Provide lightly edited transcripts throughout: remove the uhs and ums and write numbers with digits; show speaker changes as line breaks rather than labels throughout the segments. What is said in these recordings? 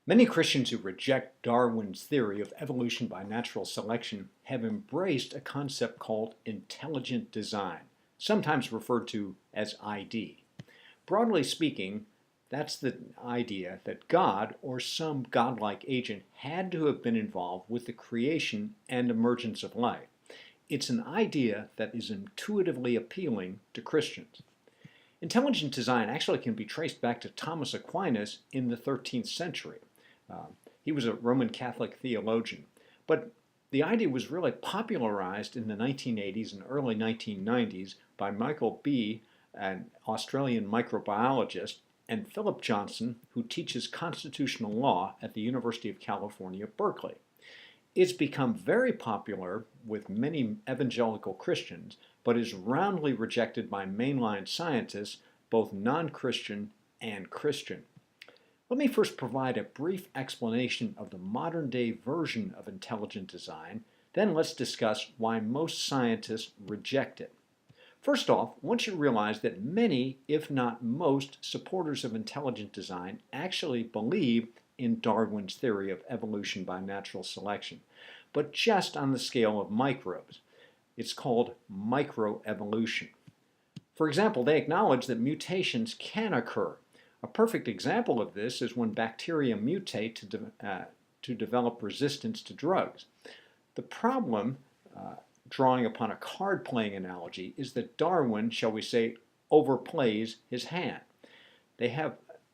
Many Christians who reject Darwin's theory of evolution by natural selection have embraced a concept called intelligent design, sometimes referred to as ID. Broadly speaking, that's the idea that God or some godlike agent had to have been involved with the creation and emergence of life. It's an idea that is intuitively appealing to Christians. Intelligent design actually can be traced back to Thomas Aquinas in the 13th century. He was a Roman Catholic theologian, but the idea was really popularized in the 1980s and early 1990s by Michael B., an Australian microbiologist, and Philip Johnson, who teaches constitutional law at the University of California, Berkeley. It's become very popular with many evangelical Christians, but is roundly rejected by mainline scientists, both non-Christian and Christian. Let me first provide a brief explanation of the modern-day version of intelligent design, then let's discuss why most scientists reject it. First off, once you realize that many, if not most, supporters of intelligent design actually believe in Darwin's theory of evolution by natural selection, but just on the scale of microbes. It's called microevolution. For example, they acknowledge that mutations can occur. A perfect example of this is when bacteria mutate to develop resistance to drugs. The problem, drawing upon a card-playing analogy, is that Darwin, shall we say, overplays his hand.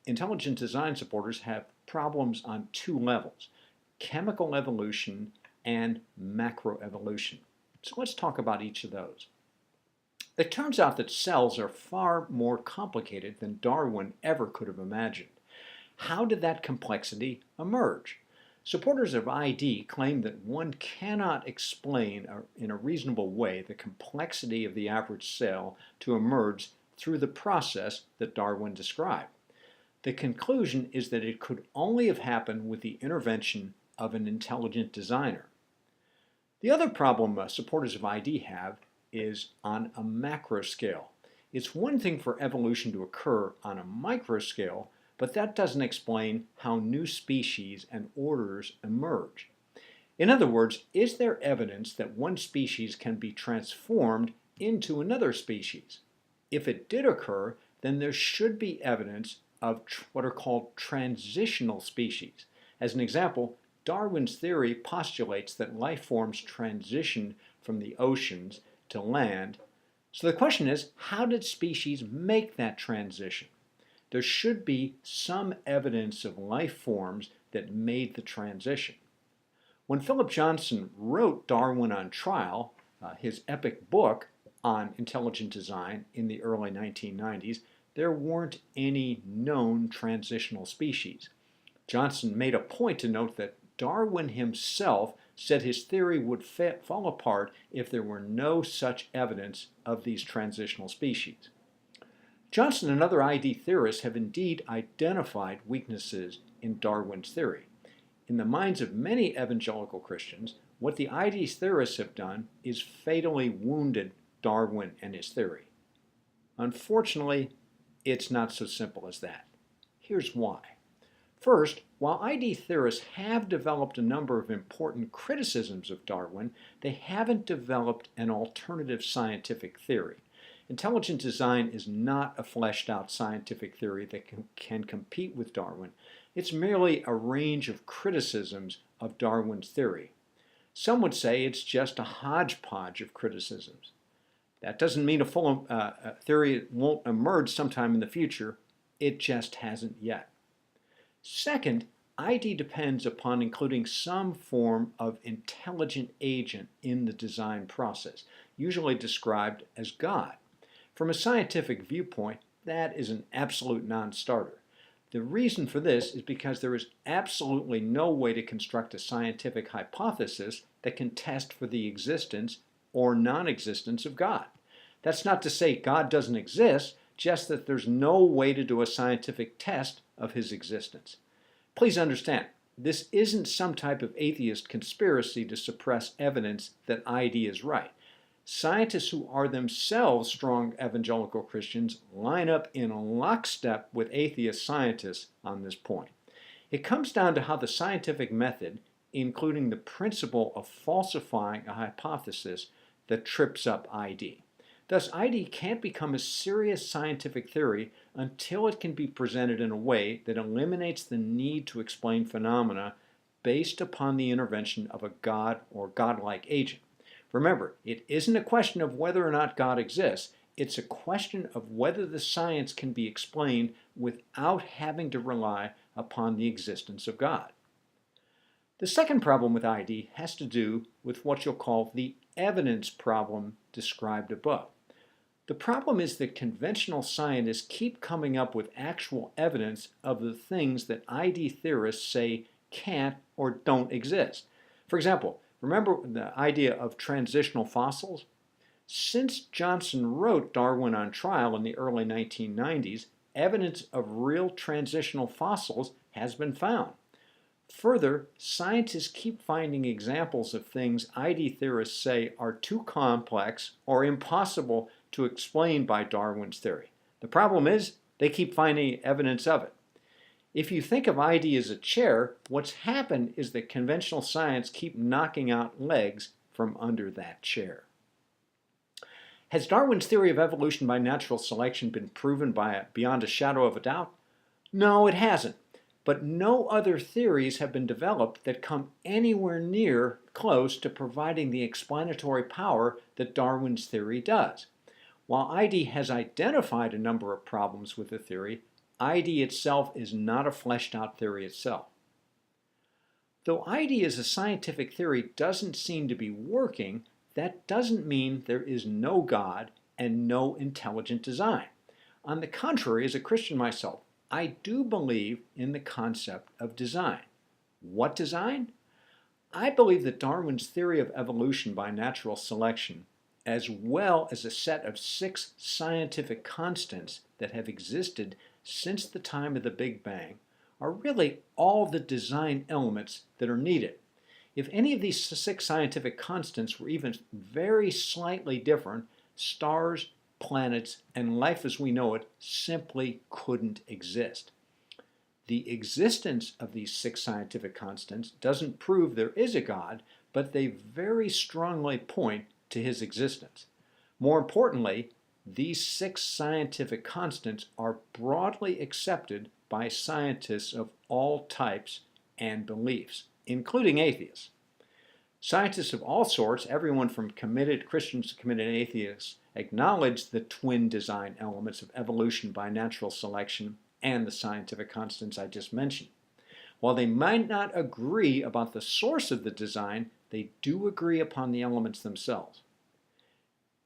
Intelligent design supporters have problems on two levels: chemical evolution and macroevolution. So let's talk about each of those. It turns out that cells are far more complicated than Darwin ever could have imagined. How did that complexity emerge? Supporters of ID claim that one cannot explain in a reasonable way the complexity of the average cell to emerge through the process that Darwin described. The conclusion is that it could only have happened with the intervention of an intelligent designer. The other problem supporters of ID have is on a macro scale. It's one thing for evolution to occur on a micro scale, but that doesn't explain how new species and orders emerge. In other words, is there evidence that one species can be transformed into another species? If it did occur, then there should be evidence of what are called transitional species. As an example, Darwin's theory postulates that life forms transition from the oceans to land. So the question is, how did species make that transition? There should be some evidence of life forms that made the transition. When Philip Johnson wrote Darwin on Trial, his epic book on intelligent design in the early 1990s, there weren't any known transitional species. Johnson made a point to note that Darwin himself said his theory would fall apart if there were no such evidence of these transitional species. Johnson and other ID theorists have indeed identified weaknesses in Darwin's theory. In the minds of many evangelical Christians, what the ID theorists have done is fatally wounded Darwin and his theory. Unfortunately, it's not so simple as that. Here's why. First, while ID theorists have developed a number of important criticisms of Darwin, they haven't developed an alternative scientific theory. Intelligent design is not a fleshed-out scientific theory that can compete with Darwin. It's merely a range of criticisms of Darwin's theory. Some would say it's just a hodgepodge of criticisms. That doesn't mean a full theory won't emerge sometime in the future. It just hasn't yet. Second, ID depends upon including some form of intelligent agent in the design process, usually described as God. From a scientific viewpoint, that is an absolute non-starter. The reason for this is because there is absolutely no way to construct a scientific hypothesis that can test for the existence or non-existence of God. That's not to say God doesn't exist, just that there's no way to do a scientific test of his existence. Please understand, this isn't some type of atheist conspiracy to suppress evidence that ID is right. Scientists who are themselves strong evangelical Christians line up in lockstep with atheist scientists on this point. It comes down to how the scientific method, including the principle of falsifying a hypothesis, that trips up ID. Thus, ID can't become a serious scientific theory until it can be presented in a way that eliminates the need to explain phenomena based upon the intervention of a god or godlike agent. Remember, it isn't a question of whether or not God exists. It's a question of whether the science can be explained without having to rely upon the existence of God. The second problem with ID has to do with what you'll call the evidence problem described above. The problem is that conventional scientists keep coming up with actual evidence of the things that ID theorists say can't or don't exist. For example, remember the idea of transitional fossils? Since Johnson wrote Darwin on Trial in the early 1990s, evidence of real transitional fossils has been found. Further, scientists keep finding examples of things ID theorists say are too complex or impossible to explain by Darwin's theory. The problem is they keep finding evidence of it. If you think of ID as a chair, what's happened is that conventional science keep knocking out legs from under that chair. Has Darwin's theory of evolution by natural selection been proven beyond a shadow of a doubt? No, it hasn't. But no other theories have been developed that come anywhere near close to providing the explanatory power that Darwin's theory does. While ID has identified a number of problems with the theory, ID itself is not a fleshed out theory itself. Though ID as a scientific theory doesn't seem to be working, that doesn't mean there is no God and no intelligent design. On the contrary, as a Christian myself, I do believe in the concept of design. What design? I believe that Darwin's theory of evolution by natural selection, as well as a set of 6 scientific constants that have existed since the time of the Big Bang, are really all the design elements that are needed. If any of these 6 scientific constants were even very slightly different, stars, planets, and life as we know it simply couldn't exist. The existence of these 6 scientific constants doesn't prove there is a God, but they very strongly point to his existence. More importantly, these 6 scientific constants are broadly accepted by scientists of all types and beliefs, including atheists. Scientists of all sorts, everyone from committed Christians to committed atheists, acknowledge the twin design elements of evolution by natural selection and the scientific constants I just mentioned. While they might not agree about the source of the design, they do agree upon the elements themselves.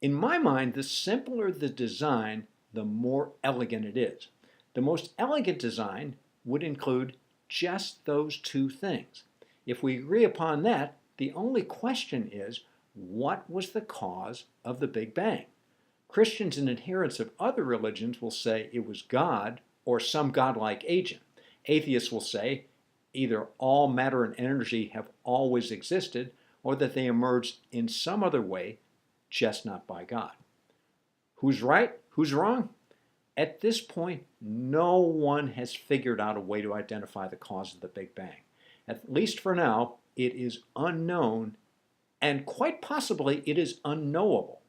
In my mind, the simpler the design, the more elegant it is. The most elegant design would include just those 2 things. If we agree upon that, the only question is, what was the cause of the Big Bang? Christians and adherents of other religions will say it was God or some godlike agent. Atheists will say either all matter and energy have always existed or that they emerged in some other way, just not by God. Who's right? Who's wrong? At this point, no one has figured out a way to identify the cause of the Big Bang. At least for now, it is unknown, and quite possibly it is unknowable.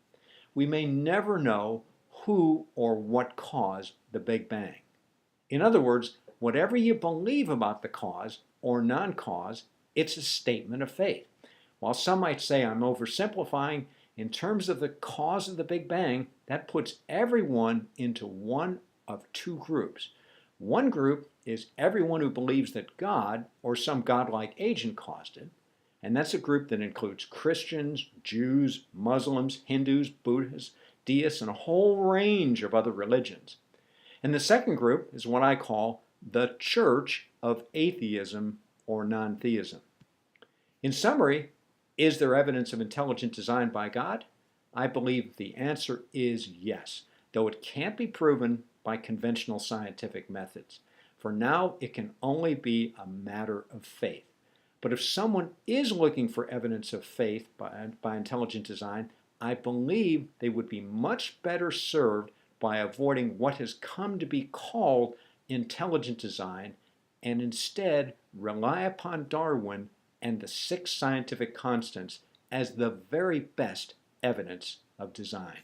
We may never know who or what caused the Big Bang. In other words, whatever you believe about the cause or non-cause, it's a statement of faith. While some might say I'm oversimplifying, in terms of the cause of the Big Bang, that puts everyone into one of 2 groups. One group is everyone who believes that God or some godlike agent caused it, and that's a group that includes Christians, Jews, Muslims, Hindus, Buddhists, deists, and a whole range of other religions. And the second group is what I call the Church of Atheism or non-theism. In summary, is there evidence of intelligent design by God? I believe the answer is yes, though it can't be proven by conventional scientific methods. For now, it can only be a matter of faith. But if someone is looking for evidence of faith by intelligent design, I believe they would be much better served by avoiding what has come to be called intelligent design and instead rely upon Darwin and the 6 scientific constants as the very best evidence of design.